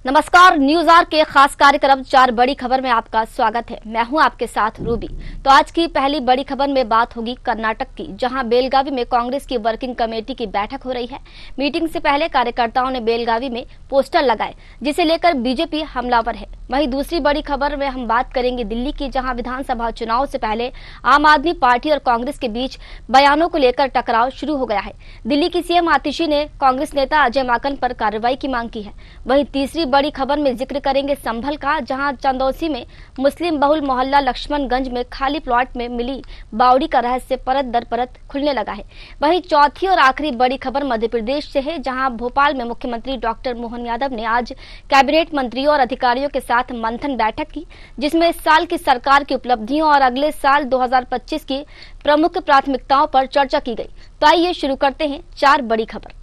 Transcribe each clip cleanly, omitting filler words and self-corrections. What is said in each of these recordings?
नमस्कार, news are के खास कार्यक्रम 4 बड़ी खबर में आपका स्वागत है। मैं हूं आपके साथ रूबी। तो आज की पहली बड़ी खबर में बात होगी कर्नाटक की, जहां बेलगावी में कांग्रेस की वर्किंग कमेटी की बैठक हो रही है। मीटिंग से पहले कार्यकर्ताओं ने बेलगावी में पोस्टर लगाए, जिसे लेकर बीजेपी हमलावर है। वहीं दूसरी बड़ी खबर में हम बात करेंगे दिल्ली की, जहां विधानसभा चुनाव से पहले आम आदमी पार्टी और कांग्रेस के बीच बयानों को लेकर टकराव शुरू हो गया है। दिल्ली की सीएम आतिशी ने कांग्रेस नेता अजय माकन पर कार्रवाई की मांग की है। वहीं तीसरी बड़ी खबर में जिक्र करेंगे संभल का, जहां चंदौसी में मुस्लिम बहुल मोहल्ला लक्ष्मणगंज में खाली प्लॉट में मिली बावड़ी का रहस्य परत दर परत खुलने लगा है। वहीं चौथी और आखिरी बड़ी खबर मध्य प्रदेश से है, जहां भोपाल में मुख्यमंत्री डॉक्टर मोहन यादव ने आज कैबिनेट मंत्रियों और अधिकारियों के साथ मंथन बैठक की, जिसमें इस साल की सरकार की उपलब्धियों और अगले साल 2025 की प्रमुख प्राथमिकताओं पर चर्चा की गई। तो आइए शुरू करते हैं 4 बड़ी खबर।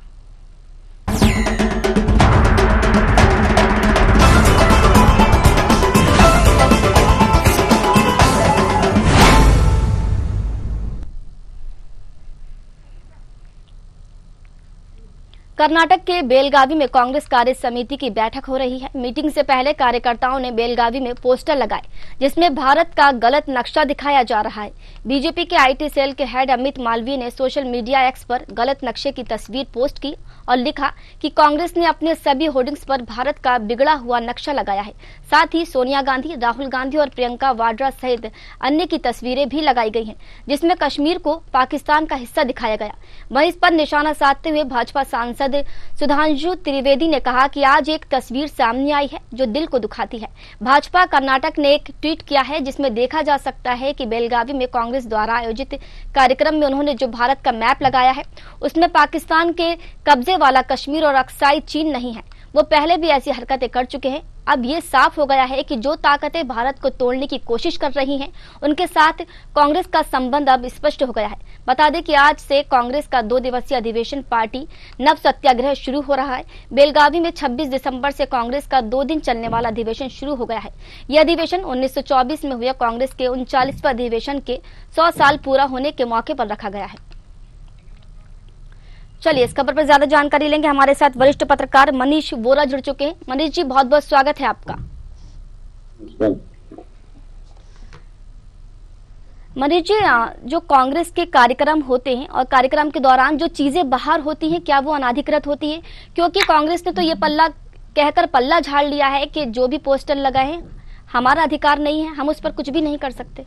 कर्नाटक के बेलगावी में कांग्रेस कार्य समिति की बैठक हो रही है। मीटिंग से पहले कार्यकर्ताओं ने बेलगावी में पोस्टर लगाए, जिसमें भारत का गलत नक्शा दिखाया जा रहा है। बीजेपी के आईटी सेल के हेड अमित मालवीय ने सोशल मीडिया एक्स पर गलत नक्शे की तस्वीर पोस्ट की और लिखा कि कांग्रेस ने अपने सभी होर्डिंग्स पर भारत का बिगड़ा हुआ नक्शा लगाया है। साथ ही सोनिया गांधी, राहुल गांधी और प्रियंका वाड्रा सहित अन्य की तस्वीरें भी लगाई गई हैं, जिसमें कश्मीर को पाकिस्तान का हिस्सा दिखाया गया। वहीं इस पर निशाना साधते हुए भाजपा सांसद सुधांशु त्रिवेदी ने कहा कि आज एक तस्वीर सामने आई है जो दिल को दुखाती है। भाजपा कर्नाटक ने एक ट्वीट किया है, जिसमें देखा जा सकता है कि बेलगावी में कांग्रेस द्वारा आयोजित कार्यक्रम में उन्होंने जो भारत का मैप लगाया है, उसमें पाकिस्तान के कब्जे वाला कश्मीर और अक्साई चीन नहीं है। वो पहले भी ऐसी हरकतें कर चुके हैं। अब ये साफ हो गया है कि जो ताकतें भारत को तोड़ने की कोशिश कर रही हैं, उनके साथ कांग्रेस का संबंध अब स्पष्ट हो गया है। बता दें कि आज से कांग्रेस का 2 दिवसीय अधिवेशन पार्टी नव सत्याग्रह शुरू हो रहा है। बेलगावी में 26 दिसंबर से कांग्रेस का 2 दिन चलने वाला अधिवेशन शुरू हो गया है। यह अधिवेशन 1924 में हुए कांग्रेस के 39वें अधिवेशन के 100 साल पूरा होने के मौके पर रखा गया है। चलिए इस खबर पर ज्यादा जानकारी लेंगे। हमारे साथ वरिष्ठ पत्रकार मनीष वोरा जुड़ चुके हैं। मनीष जी, बहुत बहुत स्वागत है आपका। मनीष जी, जो कांग्रेस के कार्यक्रम होते हैं और कार्यक्रम के दौरान जो चीजें बाहर होती हैं, क्या वो अनाधिकृत होती है? क्योंकि कांग्रेस ने तो ये कहकर पल्ला झाड़ लिया है कि जो भी पोस्टर लगाए हैं हमारा अधिकार नहीं है, हम उस पर कुछ भी नहीं कर सकते।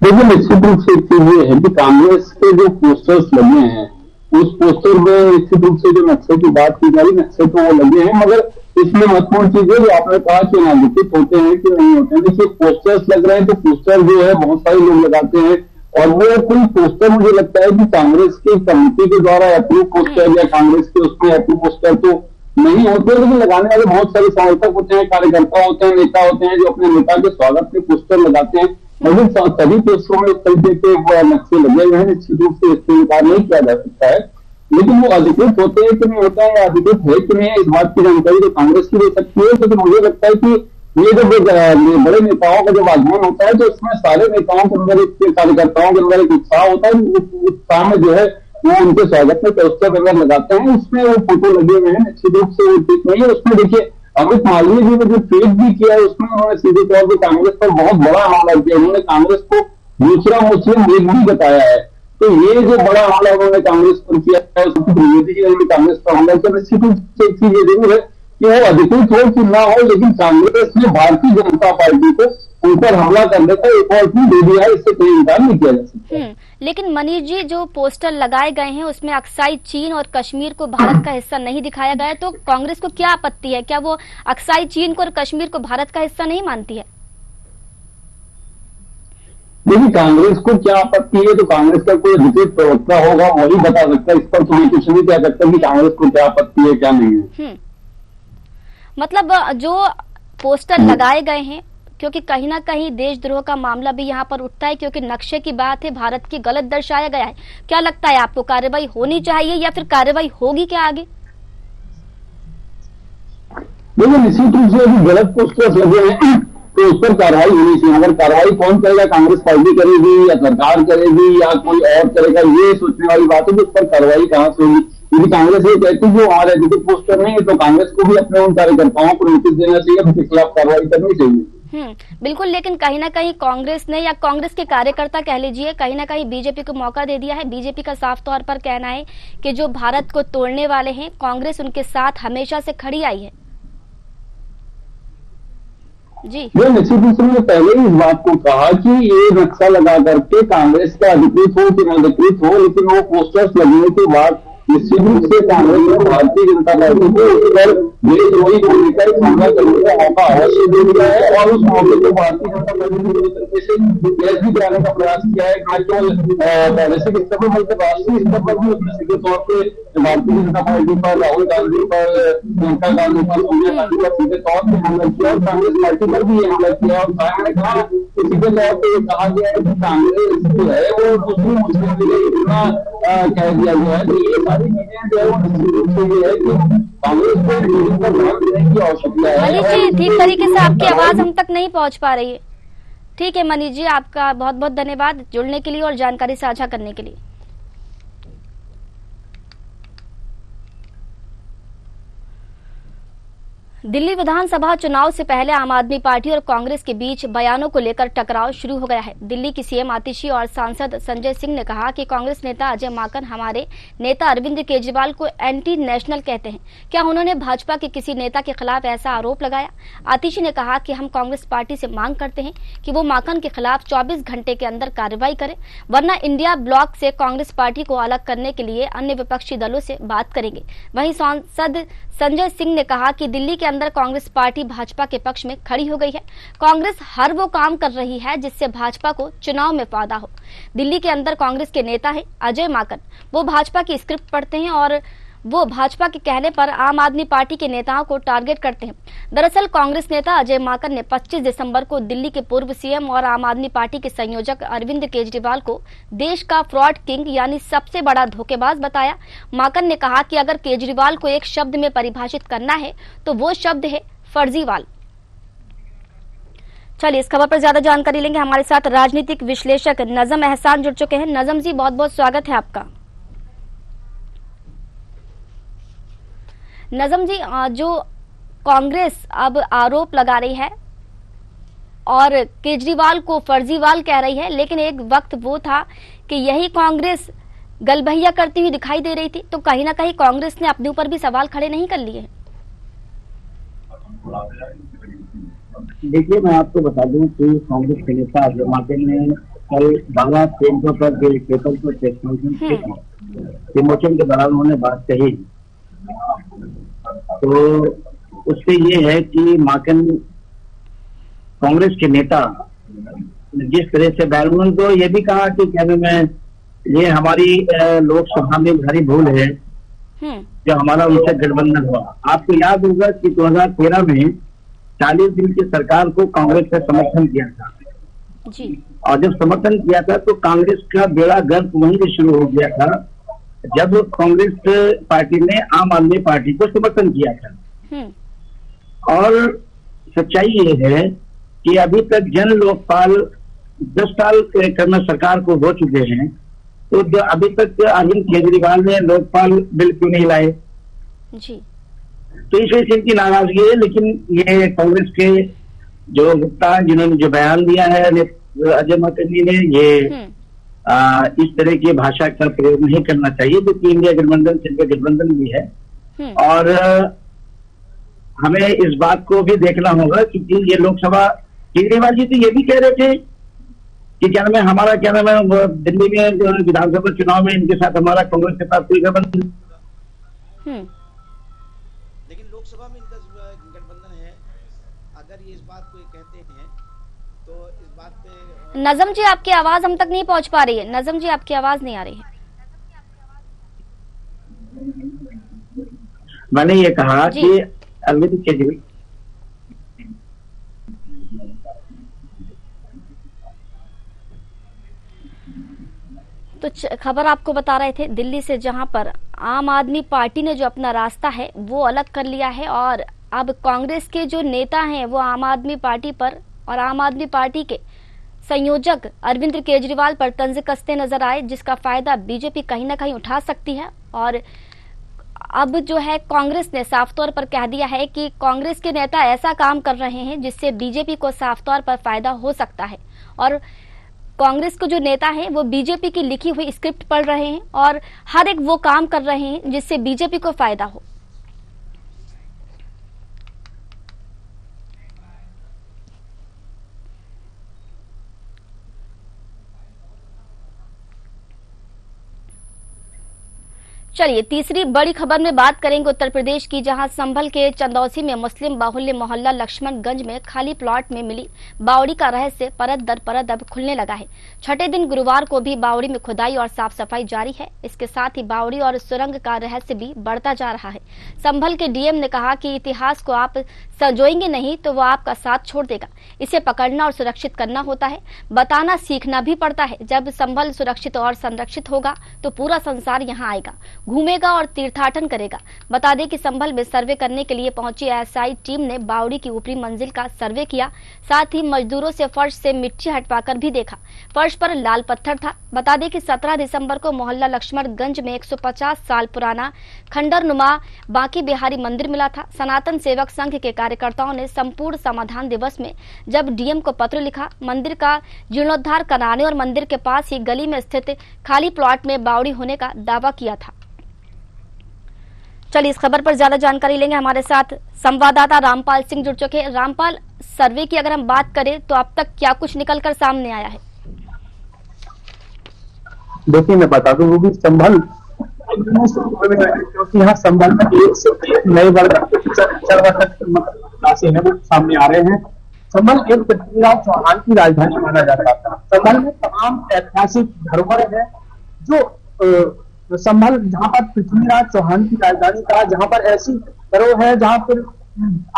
देखिए, निश्चित रूप से एक चीज ये है कि कांग्रेस के जो पोस्टर्स लगे हैं, उस पोस्टर में निश्चित रूप से जो नक्शे की बात की जा रही, नक्शे तो वो लगे हैं, मगर इसमें महत्वपूर्ण चीज है जो आपने कहा कि अनाधिकृत होते हैं कि नहीं होते हैं। देखिए, पोस्टर्स लग रहे हैं तो पोस्टर जो है बहुत सारे लोग लगाते हैं, और वो कोई पोस्टर मुझे लगता है कि कांग्रेस की कमेटी के द्वारा अप्रूव पोस्टर या कांग्रेस के उसमें अप्रूव पोस्टर तो नहीं होते, लेकिन लगाने वाले बहुत सारे समर्थक होते हैं, कार्यकर्ता होते हैं, नेता होते हैं, जो अपने नेता के स्वागत में पोस्टर लगाते हैं। लेकिन सभी पोस्टरों में इस तरीके के नक्शे लगे हुए हैं, निश्चित रूप से इससे इनकार नहीं किया जा सकता है। लेकिन वो अधिकृत होते हैं कि नहीं होता है, या अधिकृत है कि नहीं है, इस बात की जानकारी तो कांग्रेस की दे सकती है। लेकिन मुझे लगता है कि ये जब बड़े नेताओं का जब आगमन होता है, तो इसमें सारे नेताओं के अंदर, कार्यकर्ताओं के अंदर एक उत्साह होता है। उस उत्साह में जो है वो उनके स्वागत में पोस्टर अगर लगाते हैं, उसमें वो फोटो लगे हुए हैं, निश्चित रूप से वो ठीक नहीं है। उसमें देखिए, अमित मालवीय जी ने जो ट्वीट भी किया है, उसमें उन्होंने सीधे तौर पर कांग्रेस पर बहुत बड़ा हमला किया। उन्होंने कांग्रेस को दूसरा मुस्लिम लीग भी बताया है। तो ये जो बड़ा हमला उन्होंने कांग्रेस पर किया है, त्रिवेदी जी ने भी कांग्रेस पर हमला किया। निश्चित रूप से एक चीज ये जरूर है कि वो अधिकृत हो कि ना हो, लेकिन कांग्रेस ने भारतीय जनता पार्टी को ऊपर हमला करने का एक और दे दिया है, इससे कोई इनकार नहीं किया जा सकता। लेकिन मनीष जी, जो पोस्टर लगाए गए हैं उसमें अक्साई चीन और कश्मीर को भारत का हिस्सा नहीं दिखाया गया है, तो कांग्रेस को क्या आपत्ति है? क्या वो अक्साई चीन को और कश्मीर को भारत का हिस्सा नहीं मानती है? देखिए, कांग्रेस को क्या आपत्ति है तो कांग्रेस का कोई अधिकृत प्रवक्ता होगा, वही बता सकता है। इस पर तो मैं कुछ नहीं कह सकता कि कांग्रेस को क्या आपत्ति है क्या नहीं है। मतलब जो पोस्टर लगाए गए हैं, क्योंकि कहीं ना कहीं देशद्रोह का मामला भी यहाँ पर उठता है, क्योंकि नक्शे की बात है, भारत की गलत दर्शाया गया है। क्या लगता है आपको, कार्रवाई होनी चाहिए या फिर कार्रवाई होगी क्या आगे? देखिए, निश्चित रूप से अभी गलत पोस्टर्स लगे हैं तो उस पर कार्रवाई होनी चाहिए। अगर कार्रवाई कौन करेगा, कांग्रेस पार्टी करेगी या सरकार करेगी या कोई और करेगा, ये सोचने वाली बात है कि उस पर कार्रवाई कहां से होगी। क्योंकि कांग्रेस ये कहती है जो हमारे एजुकेट पोस्टर नहीं है, तो कांग्रेस को भी अपने उन कार्यकर्ताओं को नोटिस देना चाहिए, उनके खिलाफ कार्रवाई करनी चाहिए। बिल्कुल, लेकिन कहीं ना कहीं कांग्रेस ने या कांग्रेस के कार्यकर्ता कह लीजिए कहीं ना कहीं बीजेपी को मौका दे दिया है। बीजेपी का साफ तौर पर कहना है कि जो भारत को तोड़ने वाले हैं, कांग्रेस उनके साथ हमेशा से खड़ी आई है। जी निश्चित रूप से मैंने पहले ही इस बात को कहा कि ये नक्शा लगा करके कांग्रेस का अधिकृत हो कि अनधिकृत हो, लेकिन वो पोस्टर्स लगने के बाद निश्चित रूप से कांग्रेस और भारतीय जनता पार्टी को उस पर देशद्रोही बोलने का एक हमला करने का मौका अवश्य दे दिया है, और उस मौके को भारतीय जनता पार्टी ने पूरी तरीके से गैस भी कराने का प्रयास किया है, न केवल प्रादेशिक स्तर पर बल्कि राष्ट्रीय स्तर पर भी सीधे तौर पर भारतीय जनता पार्टी पर, राहुल गांधी पर, प्रियंका गांधी पर, सोनिया गांधी पर सीधे तौर पर हमला किया, और कांग्रेस पार्टी पर भी ये हमला किया। और मैंने कहा कि सीधे तौर पर ये कहा गया है कि कांग्रेस जो है वो दूसरी मुस्लिम के लिए इतना कह दिया गया है। तो ये सारी चीजें जो है वो निश्चित रूप से ये है कि कांग्रेस को ध्यान देने की आवश्यकता है। मनीष जी, ठीक तरीके से आपकी आवाज हम तक नहीं पहुंच पा रही है। ठीक है मनीष जी, आपका बहुत बहुत धन्यवाद जुड़ने के लिए और जानकारी साझा करने के लिए। दिल्ली विधानसभा चुनाव से पहले आम आदमी पार्टी और कांग्रेस के बीच बयानों को लेकर टकराव शुरू हो गया है। दिल्ली की सीएम आतिशी और सांसद संजय सिंह ने कहा कि कांग्रेस नेता अजय माकन हमारे नेता अरविंद केजरीवाल को एंटी नेशनल कहते हैं। क्या उन्होंने भाजपा के किसी नेता के खिलाफ ऐसा आरोप लगाया? आतिशी ने कहा कि हम कांग्रेस पार्टी से मांग करते हैं कि वो माकन के खिलाफ 24 घंटे के अंदर कार्रवाई करे, वरना इंडिया ब्लॉक से कांग्रेस पार्टी को अलग करने के लिए अन्य विपक्षी दलों से बात करेंगे। वहीं सांसद संजय सिंह ने कहा कि दिल्ली के अंदर कांग्रेस पार्टी भाजपा के पक्ष में खड़ी हो गई है। कांग्रेस हर वो काम कर रही है जिससे भाजपा को चुनाव में फायदा हो। दिल्ली के अंदर कांग्रेस के नेता है अजय माकन, वो भाजपा की स्क्रिप्ट पढ़ते हैं और वो भाजपा के कहने पर आम आदमी पार्टी के नेताओं को टारगेट करते हैं। दरअसल कांग्रेस नेता अजय माकन ने 25 दिसंबर को दिल्ली के पूर्व सीएम और आम आदमी पार्टी के संयोजक अरविंद केजरीवाल को देश का फ्रॉड किंग यानी सबसे बड़ा धोखेबाज बताया। माकन ने कहा कि अगर केजरीवाल को एक शब्द में परिभाषित करना है तो वो शब्द है फर्जीवाल। चलिए इस खबर पर ज्यादा जानकारी लेंगे। हमारे साथ राजनीतिक विश्लेषक नजम एहसान जुड़ चुके हैं। नजम जी, बहुत बहुत स्वागत है आपका। नजम जी, जो कांग्रेस अब आरोप लगा रही है और केजरीवाल को फर्जीवाल कह रही है, लेकिन एक वक्त वो था कि यही कांग्रेस गलबहिया करती हुई दिखाई दे रही थी, तो कहीं ना कहीं कांग्रेस ने अपने ऊपर भी सवाल खड़े नहीं कर लिए हैं। देखिए, मैं आपको बता दूं कि कांग्रेस के नेता अजय माकन ने कल 12 केंद्रों पर जो पेपर पर प्रेस कॉन्फ्रेंस विमोचन के दौरान उन्होंने बात कही, तो उससे ये है कि माकन कांग्रेस के नेता जिस तरह से बैन, उन्होंने तो ये भी कहा कि क्या मैं ये हमारी लोकसभा में भारी भूल है जो हमारा उनसे गठबंधन हुआ। आपको याद होगा कि 2013 में 40 दिन की सरकार को कांग्रेस ने समर्थन किया था जी। और जब समर्थन किया था तो कांग्रेस का बेड़ा गर्क वहीं से शुरू हो गया था जब कांग्रेस पार्टी ने आम आदमी पार्टी को समर्थन किया था। और सच्चाई ये है कि अभी तक जन लोकपाल 10 साल कर्म सरकार को हो चुके हैं, तो जो अभी तक अरविंद केजरीवाल ने लोकपाल बिल क्यों नहीं लाए जी। तो इस वजह से इनकी नाराजगी है। लेकिन ये कांग्रेस के जो वक्ता जिन्होंने जो बयान दिया है अजय माकन जी ने, ये इस तरह की भाषा का प्रयोग नहीं करना चाहिए, क्योंकि इंडिया गठबंधन से गठबंधन भी है। और हमें इस बात को भी देखना होगा कि ये लोकसभा, केजरीवाल जी तो ये भी कह रहे थे कि क्या नाम है हमारा, क्या नाम है दिल्ली में जो विधानसभा चुनाव में इनके साथ हमारा कांग्रेस के साथ कोई गठबंधन, लेकिन लोकसभा में इनका गठबंधन है। अगर ये इस बात को कहते हैं तो इस बात पे नजम जी, आपकी आवाज हम तक नहीं पहुंच पा रही है। नजम जी, आपकी आवाज नहीं आ रही है। मैंने ये कहा कि अरविंद केजरीवाल तो खबर आपको बता रहे थे दिल्ली से, जहां पर आम आदमी पार्टी ने जो अपना रास्ता है वो अलग कर लिया है और अब कांग्रेस के जो नेता हैं वो आम आदमी पार्टी पर और आम आदमी पार्टी के संयोजक अरविंद केजरीवाल पर तंज कसते नजर आए, जिसका फायदा बीजेपी कहीं ना कहीं उठा सकती है। और अब जो है कांग्रेस ने साफ तौर पर कह दिया है कि कांग्रेस के नेता ऐसा काम कर रहे हैं जिससे बीजेपी को साफ तौर पर फायदा हो सकता है, और कांग्रेस के जो नेता हैं वो बीजेपी की लिखी हुई स्क्रिप्ट पढ़ रहे हैं और हर एक वो काम कर रहे हैं जिससे बीजेपी को फायदा हो। चलिए तीसरी बड़ी खबर में बात करेंगे उत्तर प्रदेश की, जहां संभल के चंदौसी में मुस्लिम बाहुल्य मोहल्ला लक्ष्मणगंज में खाली प्लॉट में मिली बावड़ी का रहस्य परत दर परत अब खुलने लगा है। छठे दिन गुरुवार को भी बावड़ी में खुदाई और साफ सफाई जारी है। इसके साथ ही बावड़ी और सुरंग का रहस्य भी बढ़ता जा रहा है। संभल के डीएम ने कहा कि इतिहास को आप संजोएंगे नहीं तो वो आपका साथ छोड़ देगा। इसे पकड़ना और सुरक्षित करना होता है, बताना सीखना भी पड़ता है। जब संभल सुरक्षित और संरक्षित होगा तो पूरा संसार यहाँ आएगा, घूमेगा और तीर्थाटन करेगा। बता दें कि संभल में सर्वे करने के लिए पहुंची एसआई टीम ने बावड़ी की ऊपरी मंजिल का सर्वे किया, साथ ही मजदूरों से फर्श से मिट्टी हटवाकर भी देखा। फर्श पर लाल पत्थर था। बता दें कि 17 दिसंबर को मोहल्ला लक्ष्मणगंज में 150 साल पुराना खंडरनुमा बांकी बिहारी मंदिर मिला था। सनातन सेवक संघ के कार्यकर्ताओं ने संपूर्ण समाधान दिवस में जब डीएम को पत्र लिखा, मंदिर का जीर्णोद्धार कराने और मंदिर के पास ही गली में स्थित खाली प्लॉट में बावड़ी होने का दावा किया था। चलिए इस खबर पर ज्यादा जानकारी लेंगे, हमारे साथ संवाददाता रामपाल सिंह जुड़ चुके हैं। रामपाल, सर्वे की अगर हम बात करें तो अब तक क्या कुछ निकलकर सामने आया है? देखिए मैं बता दूं, वो भी संभल क्योंकि यहाँ संभल में एक से एक नए वर्ग राशि है वो सामने आ रहे हैं। संभल एक पृथ्वीराज चौहान की राजधानी माना जाता था। संभल में तमाम ऐतिहासिक धरोहर है जो संभल जहां पर पृथ्वीराज चौहान की राजधानी था, जहां पर ऐसी धरोहर है जहां पर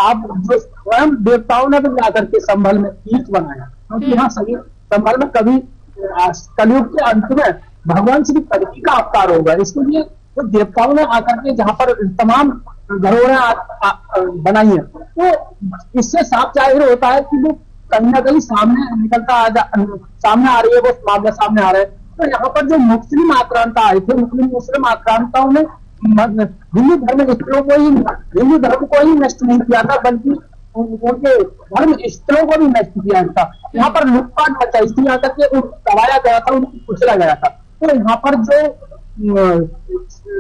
आप जो स्वयं देवताओं ने भी जाकर के संभल में तीर्थ बनाया, क्योंकि यहाँ सभी संभल में कभी कलयुग के अंत में भगवान श्री कल्कि का अवतार होगा। इसके लिए तो देवताओं ने आकर के जहां पर तमाम धरोहरें बनाई है, तो इससे साफ जाहिर होता है कि वो कहीं ना कहीं सामने सामने आ रही है, वो मामला सामने आ रहा है। तो यहाँ पर जो मुस्लिम आक्रांता आए थे, मुस्लिम आक्रांताओं ने हिंदू धर्म को ही नष्ट नहीं किया था, बल्कि उनके धर्म स्थलों को भी नष्ट किया था। यहाँ पर लूटपाट मचाई थी, यहाँ तक कि दबाया गया था, उनको कुचला गया था। तो यहाँ पर जो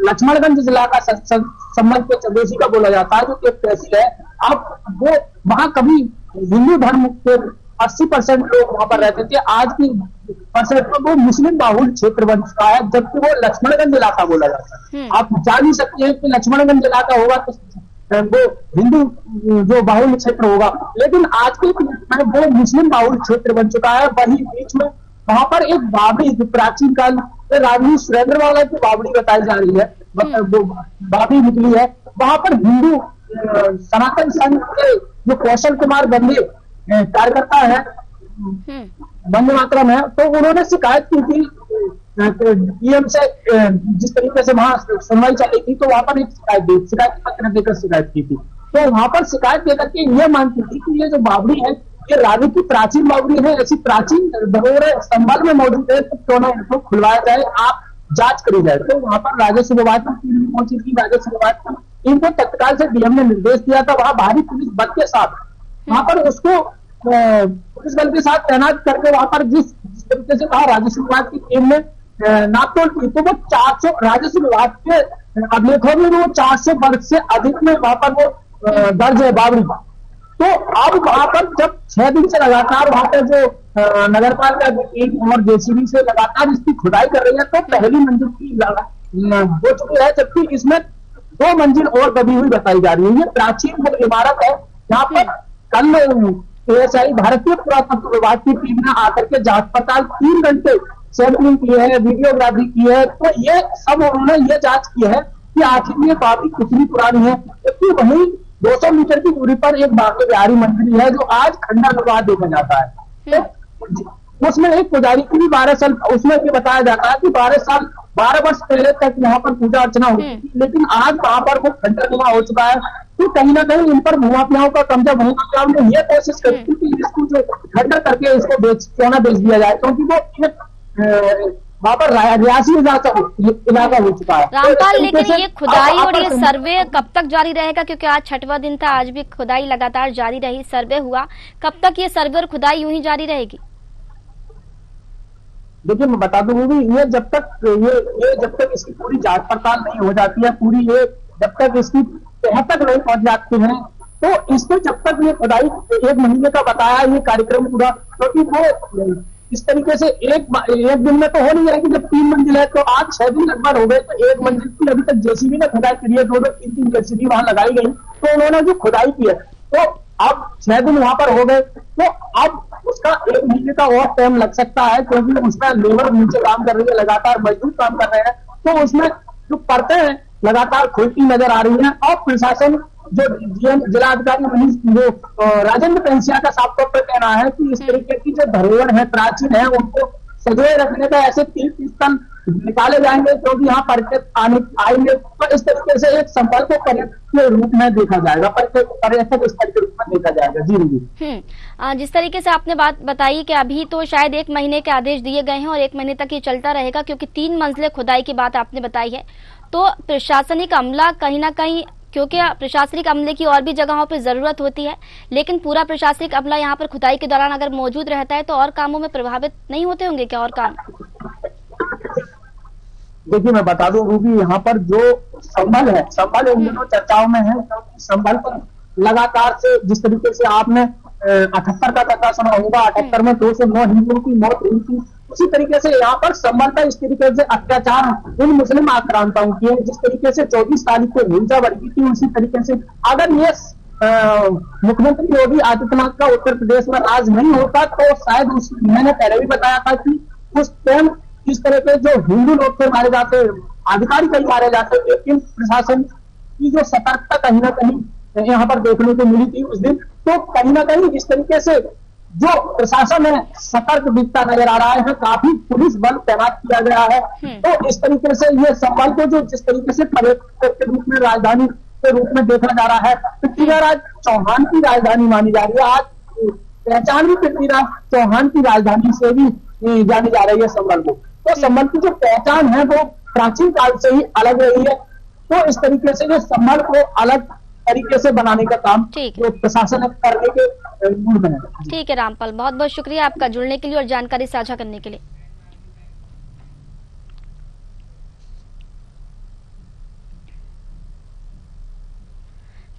लक्ष्मणगंज जिला का संबंध के चंदेसी का बोला जाता है, जो एक तहसील है, अब वो वहां कभी हिंदू धर्म के 80% लोग वहां पर रहते थे, आज की परसेंट में वो मुस्लिम बाहुल क्षेत्र बन चुका है, जबकि वो लक्ष्मणगंज इलाका बोला जाता है। आप जान ही सकते हैं कि लक्ष्मणगंज इलाका होगा तो वो हिंदू जो बाहुल क्षेत्र होगा, लेकिन आज के में वो मुस्लिम बाहुल क्षेत्र बन चुका है। वही बीच में वहां पर एक बावड़ी, प्राचीन काल में राजनी सुरेंद्रवाला की बावड़ी बताई जा रही है, वो बावड़ी निकली है। वहां पर हिंदू सनातन संघ के जो कौशल कुमार बंदे कार्यकर्ता है, वंदे मातरम है, तो उन्होंने शिकायत की थी डीएम से। जिस तरीके से वहां सुनवाई चली थी तो वहां पर एक शिकायत पत्र देकर शिकायत की थी। तो वहां पर शिकायत देकर के ये मानती थी कि ये जो बावड़ी है ये रानी की प्राचीन बावड़ी है, ऐसी प्राचीन धरोहर संभल में मौजूद है, तो क्यों ना इनको खुलवाया जाए, आप जांच करी जाए। तो वहां पर राजस्व विभाग की टीम पहुंची थी। राजस्व विभाग की टीम को तत्काल से डीएम ने निर्देश दिया था, वहां भारी पुलिस बल के साथ वहां पर उसको पुलिस बल के साथ तैनात करके वहां पर जिस तरीके से कहा राजस्व विभाग की टीम ने नापतोल की, तो वो 400 राजस्व विभाग के अभिलेखों में वो 400 वर्ग से अधिक में वहां पर वो दर्ज है बावड़ी। तो अब वहां पर जब 6 दिन से लगातार वहां पर जो नगर पालिका टीम और जेसीबी से लगातार इसकी खुदाई कर रही है, तो पहली मंजिल की हो चुकी है, जबकि इसमें 2 मंजिल और दबी हुई बताई जा रही है। ये प्राचीन वो इमारत है जहां पर कल एएसआई भारतीय पुरातत्व विभाग की टीम ने आकर के जांच पड़ताल 3 घंटे सैंपलिंग की है, वीडियोग्राफी की है। तो ये सब उन्होंने ये जांच की है कि आखिर ये बावड़ी कितनी पुरानी है। क्योंकि वहीं 200 मीटर की दूरी पर एक बांके बिहारी मंदिर है जो आज खंडरनुमा देखा जाता है। तो उसमें एक पुजारी की भी 12 साल, उसमें ये बताया जाता है कि 12 वर्ष पहले तक यहाँ पर पूजा अर्चना होती थी, लेकिन आज वहां पर वो खंडरनुमा हो चुका है। तो कहीं ना कहीं इन पर भूमाफियाओं का कब्जा, भूमाफियाओं ने ये कोशिश करी थी कि इसको जो खंडर करके इसको क्यों ना बेच दिया जाए, क्योंकि वो वहाँ पर रियासी इलाका हो चुका है। रामपाल, लेकिन ये खुदाई और ये सर्वे कब तक जारी रहेगा? क्योंकि आज 6वां दिन था, आज भी खुदाई लगातार जारी रही, सर्वे हुआ, कब तक ये सर्वे और खुदाई यूं ही जारी रहेगी? देखिए मैं बता दूं भी, ये जब तक इसकी पूरी जांच पड़ताल नहीं हो जाती है, पूरी ये जब तक इसकी तह तक नहीं पहुंच जाती है, तो इसको जब तक ये खुदाई 1 महीने का बताया ये कार्यक्रम पूरा, क्योंकि वो इस तरीके से एक दिन में तो हो नहीं जाएगी। जब 3 मंजिल है तो आज 6 दिन लगभग हो गए, तो 1 मंजिल की अभी तक जेसीबी ने खुदाई करी है, 2-2, 3-3 जेसीबी वहां लगाई गई, तो उन्होंने जो खुदाई की है, तो अब 6 दिन वहां पर हो गए, तो अब उसका 1 महीने का और टाइम लग सकता है, क्योंकि उसमें लेबर नीचे काम कर रही है, लगातार मजदूर काम कर रहे हैं, तो उसमें जो परतें हैं लगातार खुलती नजर आ रही है। और प्रशासन जो जिलाधिकारी जो राजेंद्र पेंसिया का साफ तौर पर कहना है कि इस तरीके की जो धरोहर है, प्राचीन है, उनको सजोए रखने का ऐसे 30 टन निकाले जाएंगे, क्योंकि यहाँ पर्यटक आएंगे, तो इस तरीके से एक संपर्क को पर्यटक के रूप में देखा जाएगा, पर्यटक स्थल के रूप में देखा जाएगा। जी जिस तरीके से आपने बात बताई कि अभी तो शायद 1 महीने के आदेश दिए गए हैं और 1 महीने तक ये चलता रहेगा, क्योंकि 3 मंजिलें खुदाई की बात आपने बताई है, तो प्रशासनिक अमला कहीं ना कहीं, क्योंकि प्रशासनिक अमले की और भी जगहों पर जरूरत होती है, लेकिन पूरा प्रशासनिक अमला यहाँ पर खुदाई के दौरान अगर मौजूद रहता है तो और कामों में प्रभावित नहीं होते होंगे क्या और काम? देखिए मैं बता दूं रूबी, यहाँ पर जो संभल इन दिनों चर्चाओं में है, संभल पर लगातार से जिस तरीके से आपने 78 का कथा सुना होगा, 78 में 209 हिंदुओं की मौत हुई थी, उसी तरीके से यहाँ पर संभल का इस तरीके से अत्याचार इन मुस्लिम आक्रांताओं की है, जिस तरीके से 24 तारीख को हिंसा बढ़ी थी, उसी तरीके से अगर ये मुख्यमंत्री योगी आदित्यनाथ का उत्तर प्रदेश में राज नहीं होता, तो शायद मैंने पहले भी बताया था कि उस टाइम इस तरह के जो हिंदू लोग थे मारे जाते, अधिकारी कई मारे जाते, लेकिन प्रशासन की जो सतर्कता कहीं ना कहीं यहाँ पर देखने को मिली थी उस दिन, तो कहीं ना कहीं इस तरीके से जो प्रशासन है सतर्क दिखता नजर आ रहा है, काफी पुलिस बल तैनात किया गया है। तो इस तरीके से ये संभल को जो जिस तरीके से पर्यटक के रूप में राजधानी के रूप में देखा जा रहा है, पृथ्वीराज चौहान की राजधानी मानी जा रही है, आज पहचान भी पृथ्वीराज चौहान की राजधानी से भी जानी जा रही है संभल को। तो संभल की जो पहचान है वो प्राचीन काल से ही अलग रही है, तो इस तरीके से जो संभल को अलग तरीके से बनाने का काम जो प्रशासन करने के मूड में है। ठीक है रामपाल, बहुत बहुत शुक्रिया आपका जुड़ने के लिए और जानकारी साझा करने के लिए।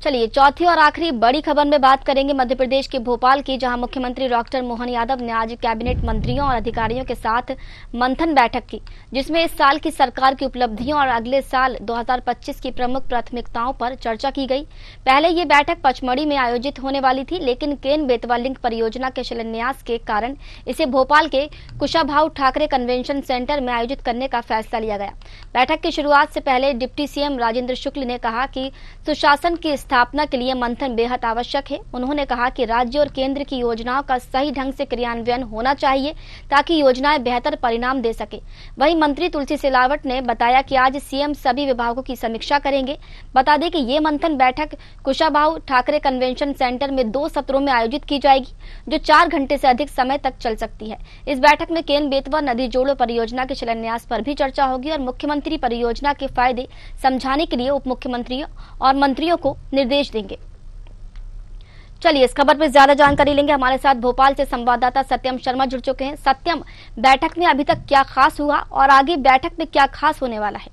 चलिए चौथी और आखिरी बड़ी खबर में बात करेंगे मध्य प्रदेश के भोपाल की, जहां मुख्यमंत्री डॉक्टर मोहन यादव ने आज कैबिनेट मंत्रियों और अधिकारियों के साथ मंथन बैठक की, जिसमें इस साल की सरकार की उपलब्धियों और अगले साल 2025 की प्रमुख प्राथमिकताओं पर चर्चा की गई। पहले ये बैठक पचमढ़ी में आयोजित होने वाली थी, लेकिन केन बेतवा लिंक परियोजना के शिलान्यास के कारण इसे भोपाल के कुशाभाऊ ठाकरे कन्वेंशन सेंटर में आयोजित करने का फैसला लिया गया। बैठक की शुरुआत से पहले डिप्टी सीएम राजेंद्र शुक्ल ने कहा कि सुशासन की स्थापना के लिए मंथन बेहद आवश्यक है। उन्होंने कहा कि राज्य और केंद्र की योजनाओं का सही ढंग से क्रियान्वयन होना चाहिए ताकि योजनाएं बेहतर परिणाम दे सके। वहीं मंत्री तुलसी सिलावट ने बताया कि आज सीएम सभी विभागों की समीक्षा करेंगे। बता दें कि ये मंथन बैठक कुशाभाऊ ठाकरे कन्वेंशन सेंटर में 2 सत्रों में आयोजित की जाएगी, जो 4 घंटे से अधिक समय तक चल सकती है। इस बैठक में केन बेतवा नदी जोड़ो परियोजना के शिलान्यास पर भी चर्चा होगी और मुख्यमंत्री परियोजना के फायदे समझाने के लिए उप मुख्यमंत्रियों और मंत्रियों को निर्देश देंगे। चलिए इस खबर पर ज्यादा जानकारी लेंगे, हमारे साथ भोपाल से संवाददाता सत्यम शर्मा जुड़ चुके हैं। सत्यम, बैठक में अभी तक क्या खास हुआ और आगे बैठक में क्या खास होने वाला है?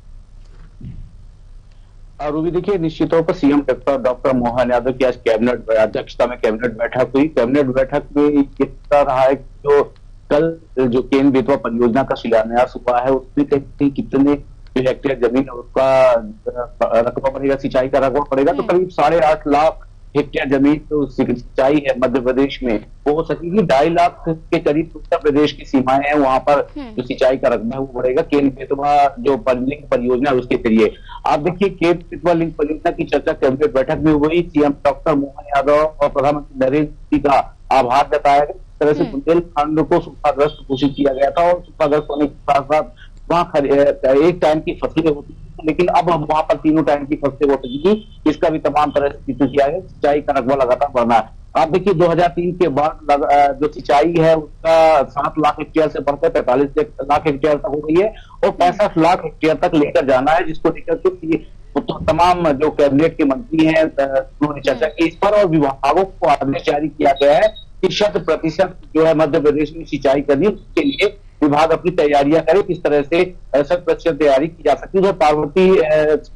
रूबी देखिए, निश्चित तौर पर सीएम डॉक्टर मोहन यादव की आज कैबिनेट अध्यक्षता में कैबिनेट बैठक हुई। कैबिनेट बैठक में ये रहा है जो कल जो केन बेतवा परियोजना का शिलान्यास हुआ है उसमें कितने हेक्टेयर जमीन उसका रकबा पड़ेगा, सिंचाई का रकबा पड़ेगा, तो करीब 8.5 लाख हेक्टेयर जमीन तो सिंचाई है मध्य प्रदेश में वो हो सकेगी। 2.5 लाख के करीब उत्तर प्रदेश की सीमाएं हैं, वहां पर जो सिंचाई का रकबा है वो बढ़ेगा। केन बेतवा जो लिंक परियोजना है उसके जरिए आप देखिए केन बेतवा लिंक परियोजना की चर्चा कैबिनेट बैठक में हुई। सीएम डॉक्टर मोहन यादव और प्रधानमंत्री नरेंद्र मोदी का आभार जताया गया। इस तरह से बुंदेलखंड को सूखाग्रस्त घोषित किया गया था और सूखाग्रस्त होने के साथ साथ वहाँ एक टाइम की फसलें होती थी लेकिन अब वहां पर तीनों टाइम की फसलें हो सकी थी, इसका भी तमाम तरह से किया है। सिंचाई का रकबा लगातार बढ़ना है। आप देखिए 2003 के बाद जो सिंचाई है उसका 7 लाख हेक्टेयर से बढ़कर 45 लाख हेक्टेयर तक हो गई है और 65 लाख हेक्टेयर तक लेकर जाना है, जिसको लेकर के तो तमाम जो कैबिनेट के मंत्री हैं उन्होंने चर्चा की इस पर और विभागों को आदेश जारी किया गया है कि 100% जो है मध्य प्रदेश में सिंचाई करनी है, उसके लिए विभाग अपनी तैयारियां करे, किस तरह से 100% तैयारी की जा सकती है। उधर पार्वती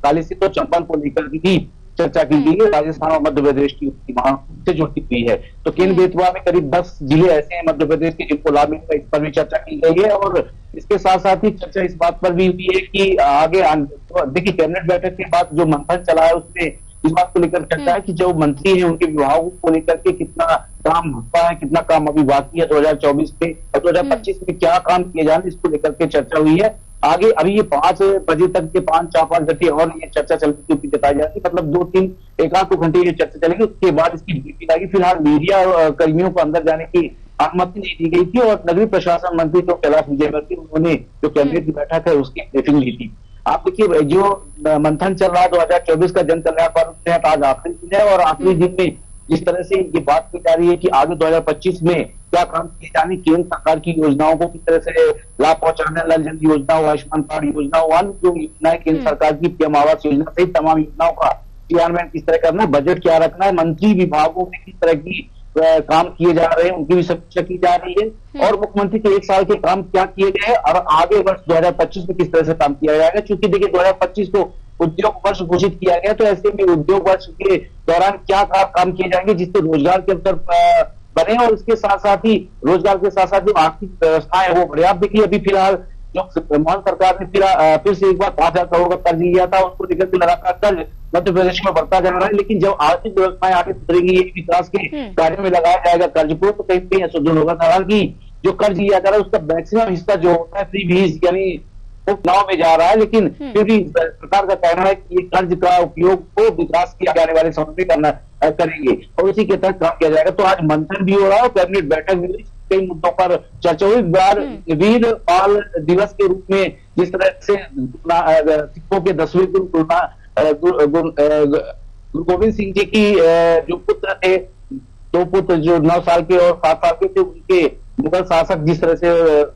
काली से तो चंबल को लेकर भी चर्चा की गई है, राजस्थान और मध्य प्रदेश की सीमाओं से जुड़ी हुई है। तो केन बेतवा में करीब 10 जिले ऐसे हैं मध्य प्रदेश के जिनको लाभ मिलेगा, इस पर भी चर्चा की गई है। और इसके साथ साथ ही चर्चा इस बात पर भी हुई है कि आगे देखिए कैबिनेट बैठक के बाद जो मंथन चला है उसमें इस बात को लेकर चर्चा है कि जो मंत्री हैं उनके विभागों को लेकर के कितना काम हुआ है, कितना काम अभी बाकी है 2024 में और 2025 में क्या काम किए जाने, इसको लेकर के चर्चा हुई है। आगे अभी ये 5 बजे तक के 4-5 घंटे और ये चर्चा चलती हुई बताई जाती है, मतलब 2-3 1-2 घंटे ये चर्चा चलेगी, उसके बाद इसकी ड्यूटी लगेगी। फिलहाल मीडिया कर्मियों को अंदर जाने की अनुमति नहीं दी गई थी और नगरीय प्रशासन मंत्री जो कैलाश विजयवर्गीय उन्होंने जो कैबिनेट की बैठक है उसकी ब्रीफिंग ली थी। आप देखिए जो मंथन चल रहा है 2024 का जन कल्याण पर्व के तहत आज आखिरी दिन है और आखिरी दिन में जिस तरह से ये बात की जा रही है कि आगे 2025 में क्या काम किए जाने, केंद्र सरकार की योजनाओं को किस तरह से लाभ पहुंचाना, नल जल योजना हो, आयुष्मान कार्ड योजना हो, अन्य जो योजनाएं केंद्र सरकार की पीएम आवास योजना सहित तमाम योजनाओं का क्रियान्वयन किस तरह करना है, बजट क्या रखना है, मंत्री विभागों में किस तरह की काम किए जा रहे हैं उनकी भी समीक्षा की जा रही है और मुख्यमंत्री के 1 साल के काम क्या किए गए हैं और आगे वर्ष 2025 में किस तरह से काम किया जाएगा। क्योंकि देखिए 2025 को उद्योग वर्ष घोषित किया गया, तो ऐसे में उद्योग वर्ष के दौरान क्या काम किए जाएंगे जिससे रोजगार के अवसर बने और इसके साथ साथ ही रोजगार के साथ साथ जो आर्थिक व्यवस्था है वो बढ़े। आप देखिए अभी फिलहाल जो मोहन सरकार ने फिर से एक बार 5,000 करोड़ का कर्ज लिया था, उसको लेकर के लगातार कर्ज मध्य प्रदेश में बढ़ता जा रहा है। लेकिन जब आर्थिक व्यवस्थाएं आगे सुधरेंगी, विकास के कार्य में लगाया जाएगा कर्ज को, तो कहीं कहीं सुदृढ़ होगा। हालांकि जो कर्ज लिया जा रहा है उसका मैक्सिमम हिस्सा जो होता है फ्री बीज यानी वो गाँव में जा रहा है, लेकिन फिर भी सरकार का कहना है कि ये कर्ज का उपयोग को विकास के आने वाले समय में करना करेंगे और उसी के तहत काम किया जाएगा। तो आज मंथन भी हो रहा है, कैबिनेट बैठक भी हुई, कई मुद्दों पर चर्चा हुई। वीर बाल दिवस के रूप में जिस तरह से सिखों के 10वें गुरु गोविंद सिंह जी की जो पुत्र थे, 2 पुत्र जो 9 साल के और 7 साल के थे, उनके मुगल शासक जिस तरह से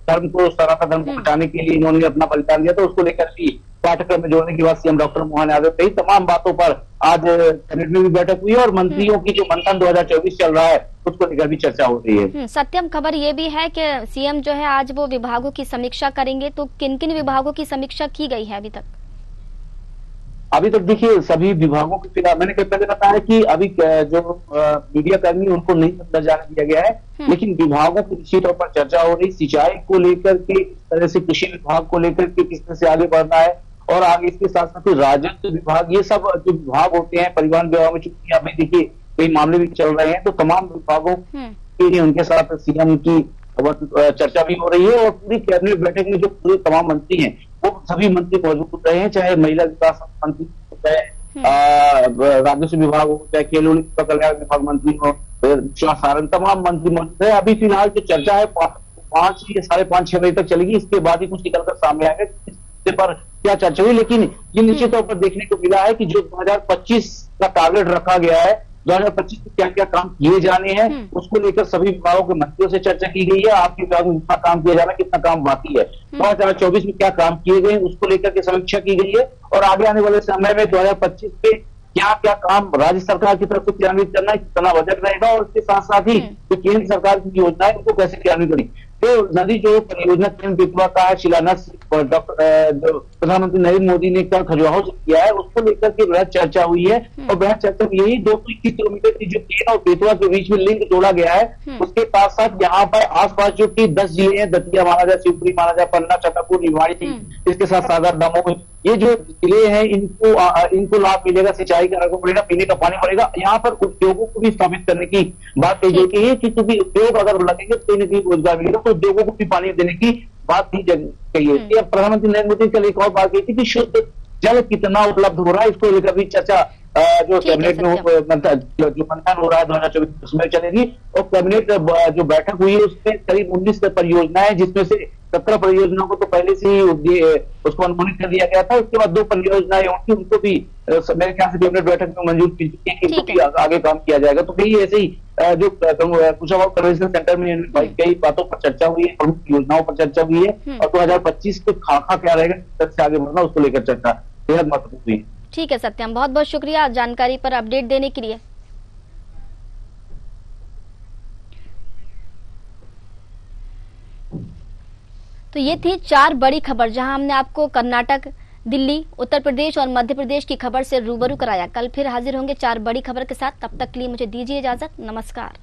धर्म को सनातन धर्म को बचाने के लिए इन्होंने अपना बलिदान दिया, तो उसको लेकर भी पाठ्यक्रम में जोड़ने के बाद सीएम डॉक्टर मोहन यादव कई तमाम बातों पर आज कैबिनेट में भी बैठक हुई और मंत्रियों की जो मंथन 2024 चल रहा है उसको लेकर भी चर्चा हो रही है। सत्यम, खबर ये भी है कि सीएम जो है आज वो विभागों की समीक्षा करेंगे, तो किन किन विभागों की समीक्षा की गई है अभी तक? अभी तक देखिए सभी विभागों के फिलहाल मैंने पहले बताया कि अभी जो मीडिया कर्मी उनको नहीं अंदर जाने दिया गया है, लेकिन विभागों की निश्चित तौर पर चर्चा हो रही, सिंचाई को लेकर के किस तरह से, कृषि विभाग को लेकर के किस तरह से आगे बढ़ना है और आगे इसके साथ साथ राजस्व विभाग, ये सब जो विभाग होते हैं परिवहन विभाग में, चूंकि अभी देखिए कई मामले भी चल रहे हैं, तो तमाम विभागों के लिए उनके साथ सीएम की चर्चा भी हो रही है और पूरी कैबिनेट बैठक में जो पूरे तमाम मंत्री हैं वो सभी मंत्री मौजूद रहे हैं, चाहे महिला विकास मंत्री हो, चाहे राजस्व विभाग हो, चाहे खेल कल्याण विभाग मंत्री हो, सारण तमाम मंत्री मौजूद है। अभी फिलहाल जो चर्चा है 5 या 5:30-6 बजे तक चलेगी, इसके बाद ही कुछ निकलकर सामने आएगा पर क्या चर्चा हुई। लेकिन ये निश्चित तौर पर देखने को मिला है कि जो 2025 का टारगेट रखा गया है, 2025 में क्या क्या काम किए जाने हैं उसको लेकर सभी विभागों के मंत्रियों से चर्चा की गई है। आपके विभाग में कितना काम किया जाना, कितना काम बाकी है, 2024 में क्या काम किए गए उसको लेकर के समीक्षा की गई है और आगे आने वाले समय में 2025 में क्या क्या काम राज्य सरकार की तरफ से क्रियान्वित करना है, कितना बजट रहेगा और इसके साथ साथ ही जो केंद्र सरकार की योजना है उनको कैसे क्रियान्वित करें। तो नदी जो परियोजना केंद्र बेतवा का है, शिलान्यास प्रधानमंत्री नरेंद्र मोदी ने कल खजुराहो से किया है, उसको लेकर के बृहद चर्चा हुई है और बृहद चर्चा में यही 221 किलोमीटर की जो केन और बेतवा के बीच में लिंक जोड़ा गया है, उसके साथ साथ यहाँ पर आसपास जो कि 10 जिले हैं, दतिया माना जाए, शिवपुरी माना जाए, पन्ना, छतरपुर, निवाड़ी, इसके साथ सागर, दमोह, ये जो जिले हैं इनको लाभ मिलेगा, सिंचाई का रकबा बढ़ेगा, पीने का पानी बढ़ेगा। यहाँ पर उद्योगों को भी स्थापित करने की बात कही गई है कि क्योंकि उद्योग अगर लगेंगे तो कहीं न कहीं रोजगार मिलेगा, तो उद्योगों को भी पानी देने की बात की कही है। प्रधानमंत्री नरेंद्र मोदी कल एक और बात कही थी कि शुद्ध जल कितना उपलब्ध हो रहा है, इसको लेकर भी चर्चा जो ठीक है, कैबिनेट में जो मंथन हो रहा है 2024 उसमें चलेगी। और कैबिनेट जो बैठक हुई है उसमें करीब 19 परियोजनाएं, जिसमें से 17 परियोजनाओं को तो पहले से ही उसको अनुमोदित कर दिया गया था। उसके बाद 2 परियोजनाएं होंगी, उनको भी मेरे ख्याल से कैबिनेट बैठक में मंजूर की चुकी है, आगे काम किया जाएगा। तो कई ऐसे ही जो कुशाभाऊ कन्वेंशन सेंटर में कई बातों पर चर्चा हुई है, प्रमुख योजनाओं पर चर्चा हुई है, और 2025 के खाका क्या रहेगा, से आगे बढ़ना, उसको लेकर चर्चा बेहद महत्वपूर्ण हुई है। ठीक है सत्यम, बहुत बहुत शुक्रिया जानकारी पर अपडेट देने के लिए। तो ये थी 4 बड़ी खबर, जहां हमने आपको कर्नाटक, दिल्ली, उत्तर प्रदेश और मध्य प्रदेश की खबर से रूबरू कराया। कल फिर हाजिर होंगे 4 बड़ी खबर के साथ। तब तक के लिए मुझे दीजिए इजाजत। नमस्कार।